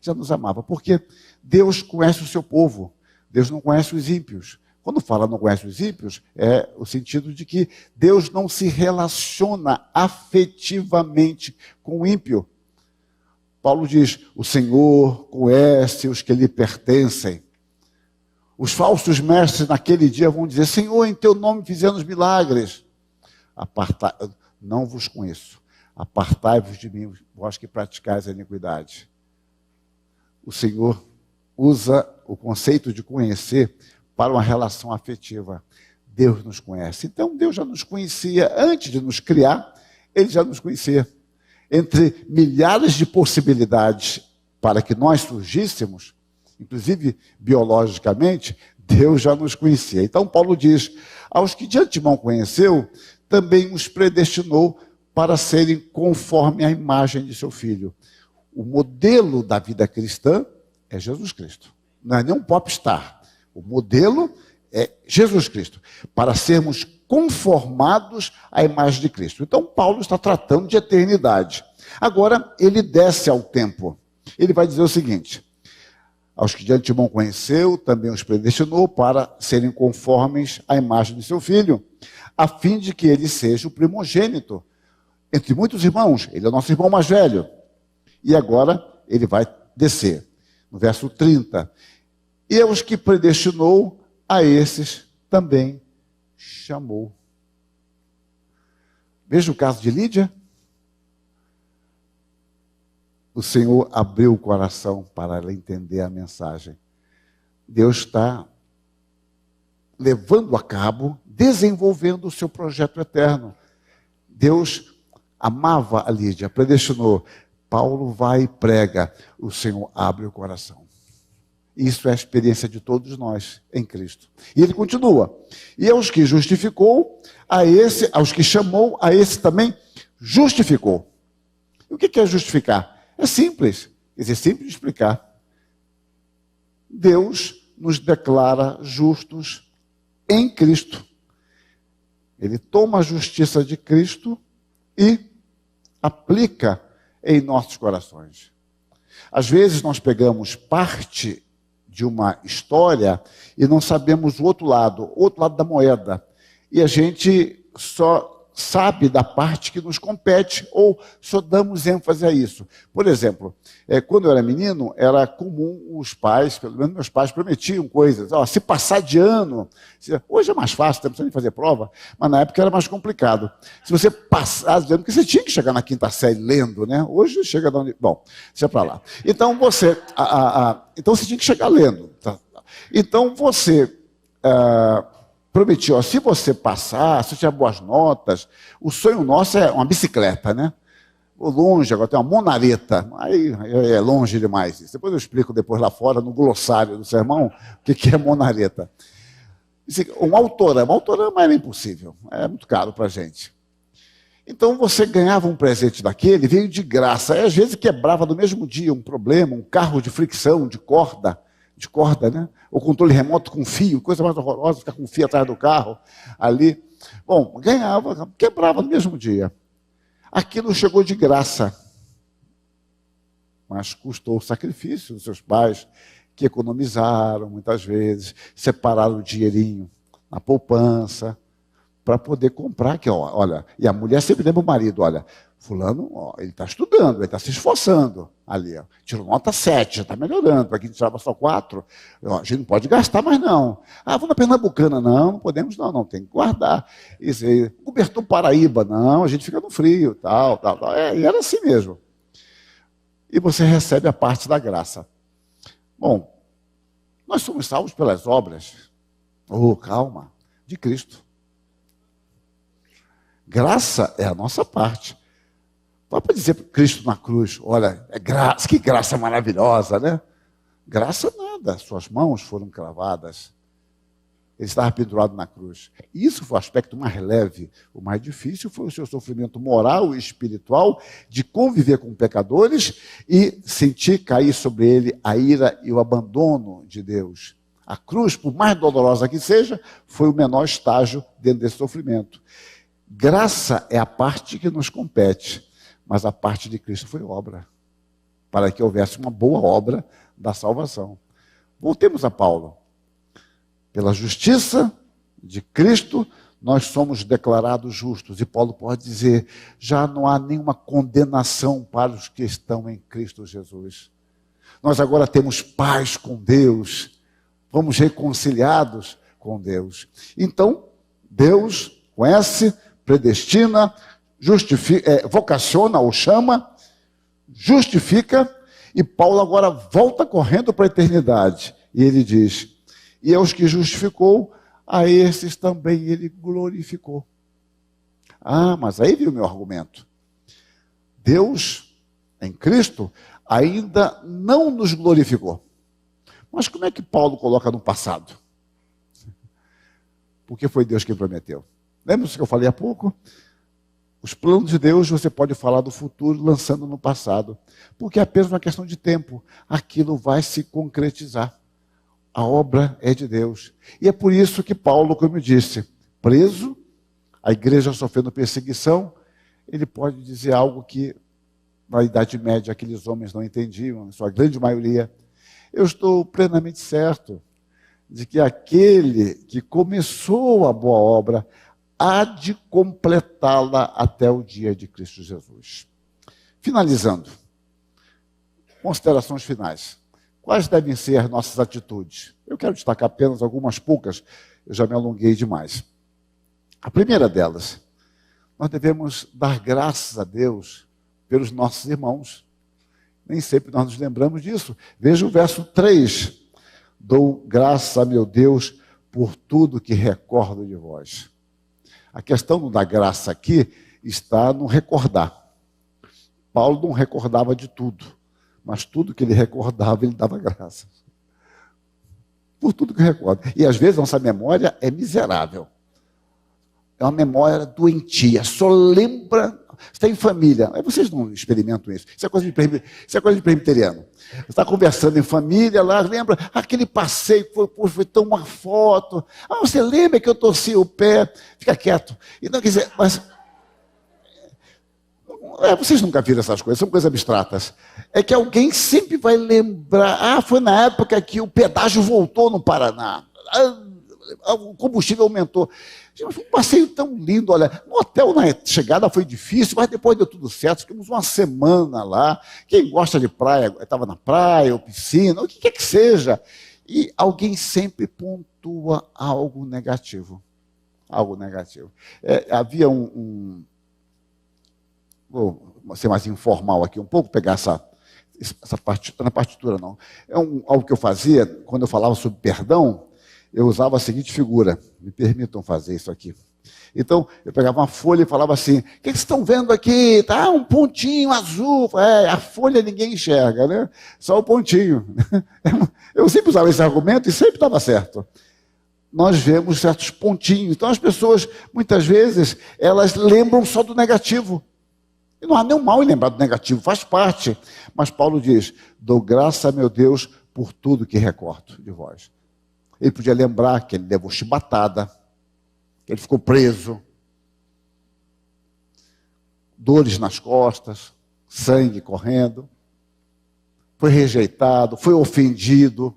Já nos amava, porque Deus conhece o seu povo. Deus não conhece os ímpios. Quando fala não conhece os ímpios, é o sentido de que Deus não se relaciona afetivamente com o ímpio. Paulo diz, o Senhor conhece os que lhe pertencem. Os falsos mestres naquele dia vão dizer, Senhor, em teu nome fizemos milagres. Não vos conheço. Apartai-vos de mim, vós que praticais a iniquidade. O Senhor usa o conceito de conhecer para uma relação afetiva. Deus nos conhece. Então, Deus já nos conhecia antes de nos criar, Ele já nos conhecia. Entre milhares de possibilidades para que nós surgíssemos, inclusive biologicamente, Deus já nos conhecia. Então, Paulo diz, aos que de antemão conheceu, também os predestinou para serem conforme a imagem de seu Filho. O modelo da vida cristã é Jesus Cristo. Não é nem um popstar. O modelo é Jesus Cristo, para sermos conformados à imagem de Cristo. Então, Paulo está tratando de eternidade. Agora, ele desce ao tempo. Ele vai dizer o seguinte, Aos que de antemão conheceu, também os predestinou para serem conformes à imagem de seu filho, a fim de que ele seja o primogênito entre muitos irmãos. Ele é o nosso irmão mais velho. E agora ele vai descer. No verso 30. E aos que predestinou, a esses também chamou. Veja o caso de Lídia. O Senhor abriu o coração para ela entender a mensagem. Deus está levando a cabo, desenvolvendo o seu projeto eterno. Deus amava a Lídia, predestinou. Paulo vai e prega, o Senhor abre o coração. Isso é a experiência de todos nós em Cristo. E ele continua. E aos que justificou, aos que chamou, a esse também justificou. E o que é justificar? É simples. Quer dizer, simples de explicar. Deus nos declara justos em Cristo. Ele toma a justiça de Cristo e aplica em nossos corações. Às vezes nós pegamos parte de uma história e não sabemos o outro lado da moeda. E a gente só sabe da parte que nos compete ou só damos ênfase a isso. Por exemplo, quando eu era menino, era comum os pais, pelo menos meus pais, prometiam coisas. Se passar de ano, hoje é mais fácil, não precisa nem fazer prova, mas na época era mais complicado. Se você passar de ano, porque você tinha que chegar na quinta série lendo, né? Hoje chega da bom, deixa para lá. Então você, então você tinha que chegar lendo. Tá? Então você prometia, se você passar, se tiver boas notas, o sonho nosso é uma bicicleta, né? Vou longe, agora tem uma monareta, aí é longe demais isso. Depois eu explico depois lá fora, no glossário do sermão, o que é monareta. Um autorama era impossível, é muito caro para a gente. Então você ganhava um presente daquele, veio de graça, e às vezes quebrava no mesmo dia um problema, um carro de fricção, de corda, né? O controle remoto com fio, coisa mais horrorosa, ficar com fio atrás do carro, ali. Bom, ganhava, quebrava no mesmo dia. Aquilo chegou de graça, mas custou o sacrifício dos seus pais, que economizaram muitas vezes, separaram o dinheirinho na poupança, para poder comprar, olha, e a mulher sempre lembra o marido, olha, fulano, ele está estudando, ele está se esforçando ali, tirou nota 7, já está melhorando, para quem tirava só 4, a gente não pode gastar mais não. Vou na Pernambucana, não podemos não, tem que guardar. Isso aí, cobertor Paraíba, não, a gente fica no frio, tal. E era assim mesmo. E você recebe a parte da graça. Bom, nós somos salvos pelas obras, calma, de Cristo. Graça é a nossa parte. Não para dizer para Cristo na cruz, olha, é graça, que graça maravilhosa, né? Graça nada, suas mãos foram cravadas. Ele estava pendurado na cruz. Isso foi o aspecto mais leve. O mais difícil foi o seu sofrimento moral e espiritual de conviver com pecadores e sentir cair sobre ele a ira e o abandono de Deus. A cruz, por mais dolorosa que seja, foi o menor estágio dentro desse sofrimento. Graça é a parte que nos compete, mas a parte de Cristo foi obra, para que houvesse uma boa obra da salvação. Voltemos a Paulo. Pela justiça de Cristo, nós somos declarados justos. E Paulo pode dizer, já não há nenhuma condenação para os que estão em Cristo Jesus. Nós agora temos paz com Deus, fomos reconciliados com Deus. Então, Deus conhece, predestina, vocaciona ou chama, justifica, e Paulo agora volta correndo para a eternidade. E ele diz, e aos que justificou, a esses também ele glorificou. Mas aí viu o meu argumento. Deus, em Cristo, ainda não nos glorificou. Mas como é que Paulo coloca no passado? Porque foi Deus quem prometeu. Lembra-se que eu falei há pouco? Os planos de Deus você pode falar do futuro lançando no passado. Porque é apenas uma questão de tempo. Aquilo vai se concretizar. A obra é de Deus. E é por isso que Paulo, como eu disse, preso, a igreja sofrendo perseguição, ele pode dizer algo que na Idade Média aqueles homens não entendiam, na sua grande maioria. Eu estou plenamente certo de que aquele que começou a boa obra há de completá-la até o dia de Cristo Jesus. Finalizando, considerações finais. Quais devem ser as nossas atitudes? Eu quero destacar apenas algumas poucas, eu já me alonguei demais. A primeira delas, nós devemos dar graças a Deus pelos nossos irmãos. Nem sempre nós nos lembramos disso. Veja o verso 3. Dou graças a meu Deus por tudo que recordo de vós. A questão da graça aqui está no recordar. Paulo não recordava de tudo, mas tudo que ele recordava, ele dava graças. Por tudo que recorda. E às vezes nossa memória é miserável. É uma memória doentia, só lembra. Você tem família, aí vocês não experimentam isso. Isso é coisa de presbiteriano. Você está conversando em família lá, lembra aquele passeio que foi tão uma foto. Ah, você lembra que eu torci o pé? Fica quieto. E não quer dizer, mas vocês nunca viram essas coisas, são coisas abstratas. É que alguém sempre vai lembrar. Ah, foi na época que o pedágio voltou no Paraná. O combustível aumentou. Foi um passeio tão lindo, olha. No hotel, na chegada foi difícil, mas depois deu tudo certo. Ficamos uma semana lá. Quem gosta de praia, estava na praia, ou piscina, o que quer que seja. E alguém sempre pontua algo negativo. Algo negativo. Havia vou ser mais informal aqui um pouco, pegar essa partitura, na partitura não. Algo que eu fazia, quando eu falava sobre perdão, eu usava a seguinte figura, me permitam fazer isso aqui. Então, eu pegava uma folha e falava assim, o que vocês estão vendo aqui? Tá um pontinho azul. A folha ninguém enxerga, né? Só o pontinho. Eu sempre usava esse argumento e sempre estava certo. Nós vemos certos pontinhos. Então, as pessoas, muitas vezes, elas lembram só do negativo. E não há nenhum mal em lembrar do negativo, faz parte. Mas Paulo diz, dou graça a meu Deus por tudo que recordo de vós. Ele podia lembrar que ele levou chibatada, que ele ficou preso, dores nas costas, sangue correndo, foi rejeitado, foi ofendido.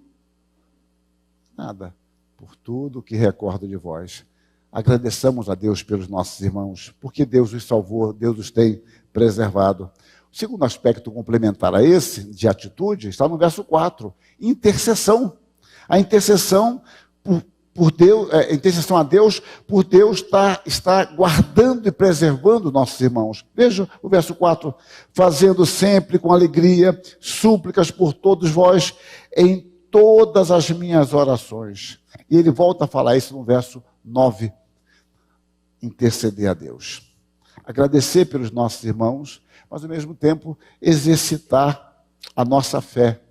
Nada, por tudo que recordo de vós. Agradeçamos a Deus pelos nossos irmãos, porque Deus os salvou, Deus os tem preservado. O segundo aspecto complementar a esse, de atitude, está no verso 4, intercessão. A intercessão por Deus, a intercessão a Deus, por Deus está guardando e preservando nossos irmãos. Veja o verso 4, fazendo sempre com alegria súplicas por todos vós em todas as minhas orações. E ele volta a falar isso no verso 9, interceder a Deus. Agradecer pelos nossos irmãos, mas ao mesmo tempo exercitar a nossa fé,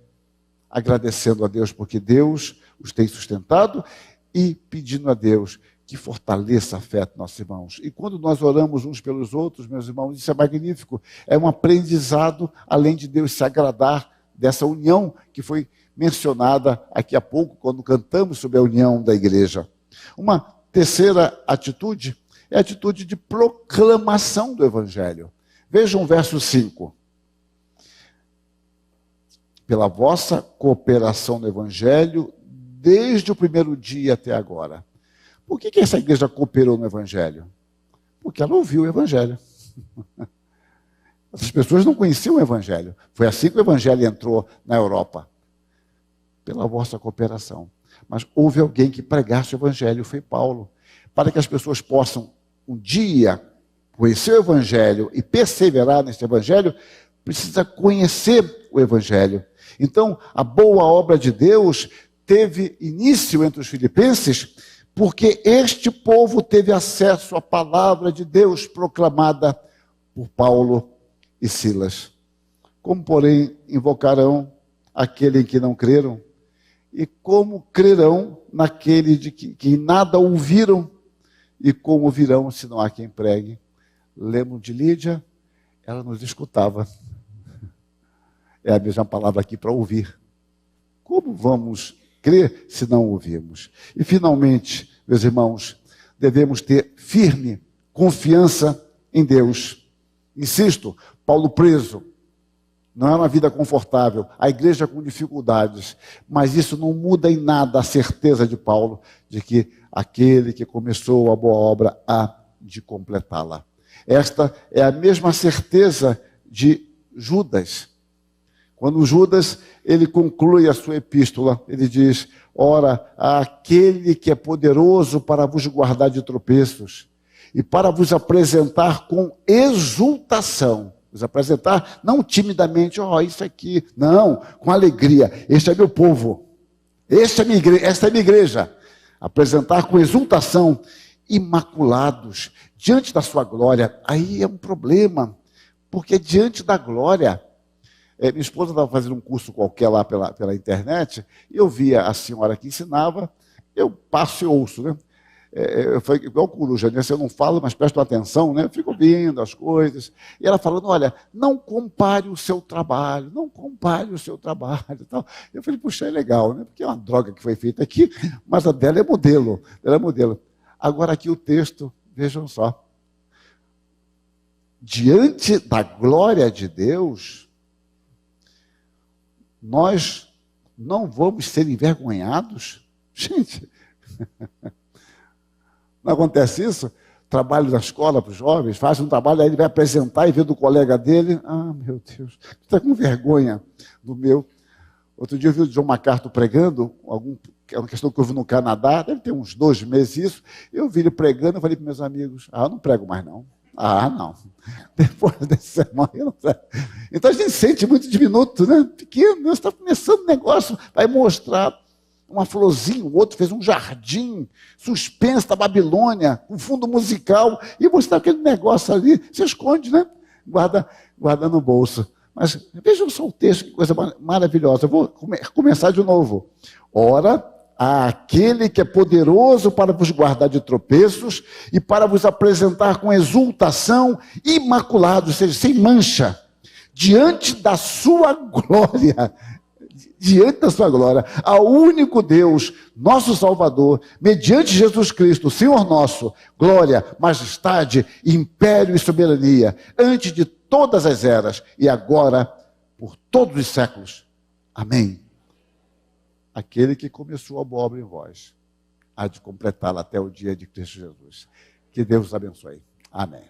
agradecendo a Deus porque Deus os tem sustentado e pedindo a Deus que fortaleça a fé dos nossos irmãos. E quando nós oramos uns pelos outros, meus irmãos, isso é magnífico. É um aprendizado, além de Deus se agradar dessa união que foi mencionada aqui há pouco, quando cantamos sobre a união da igreja. Uma terceira atitude é a atitude de proclamação do Evangelho. Vejam o verso 5. Pela vossa cooperação no Evangelho, desde o primeiro dia até agora. Por que essa igreja cooperou no Evangelho? Porque ela ouviu o Evangelho. Essas pessoas não conheciam o Evangelho. Foi assim que o Evangelho entrou na Europa. Pela vossa cooperação. Mas houve alguém que pregasse o Evangelho, foi Paulo. Para que as pessoas possam um dia conhecer o Evangelho e perseverar nesse Evangelho, precisa conhecer o Evangelho. Então, a boa obra de Deus teve início entre os filipenses, porque este povo teve acesso à palavra de Deus proclamada por Paulo e Silas. Como, porém, invocarão aquele em que não creram? E como crerão naquele de que nada ouviram? E como ouvirão se não há quem pregue? Lembram de Lídia? Ela nos escutava. É a mesma palavra aqui para ouvir. Como vamos crer se não ouvirmos? E finalmente, meus irmãos, devemos ter firme confiança em Deus. Insisto, Paulo preso Não é uma vida confortável, a igreja com dificuldades, mas isso não muda em nada a certeza de Paulo de que aquele que começou a boa obra há de completá-la. Esta é a mesma certeza de Judas. Quando Judas, ele conclui a sua epístola, ele diz: ora, aquele que é poderoso para vos guardar de tropeços e para vos apresentar com exultação. Vos apresentar não timidamente, isso aqui, não, com alegria. Este é meu povo, esta é minha igreja. Apresentar com exultação, imaculados, diante da sua glória. Aí é um problema, porque diante da glória, minha esposa estava fazendo um curso qualquer lá pela internet, e eu via a senhora que ensinava, eu passo e ouço, né? Eu falei, igual coruja, né? Se eu não falo, mas presto atenção, né? Eu fico ouvindo as coisas. E ela falando: olha, não compare o seu trabalho, não compare o seu trabalho. E tal. Eu falei: puxa, é legal, né? Porque é uma droga que foi feita aqui, mas a dela é modelo. Ela é modelo. Agora aqui o texto, vejam só. Diante da glória de Deus, nós não vamos ser envergonhados? Gente... Não acontece isso? Trabalho na escola para os jovens, faz um trabalho, aí ele vai apresentar e vê do colega dele: ah, meu Deus, tu está com vergonha do meu. Outro dia eu vi o John MacArthur pregando, é uma questão que eu vi no Canadá, deve ter uns 2 meses isso. Eu vi ele pregando, eu falei para meus amigos: eu não prego mais não. Não. Depois desse sermão, eu não prego. Então a gente sente muito diminuto, né? Pequeno, você está começando um negócio, vai mostrar uma florzinha, o outro fez um jardim, suspenso da Babilônia, um fundo musical, e você está aquele negócio ali, se esconde, né? Guarda no bolso. Mas vejam só o texto, que coisa maravilhosa. Eu vou começar de novo. Ora, aquele que é poderoso para vos guardar de tropeços e para vos apresentar com exultação, imaculados, ou seja, sem mancha, diante da sua glória, ao único Deus, nosso Salvador, mediante Jesus Cristo, Senhor nosso, glória, majestade, império e soberania, antes de todas as eras e agora, por todos os séculos. Amém. Aquele que começou a boa obra em vós, há de completá-la até o dia de Cristo Jesus. Que Deus os abençoe. Amém.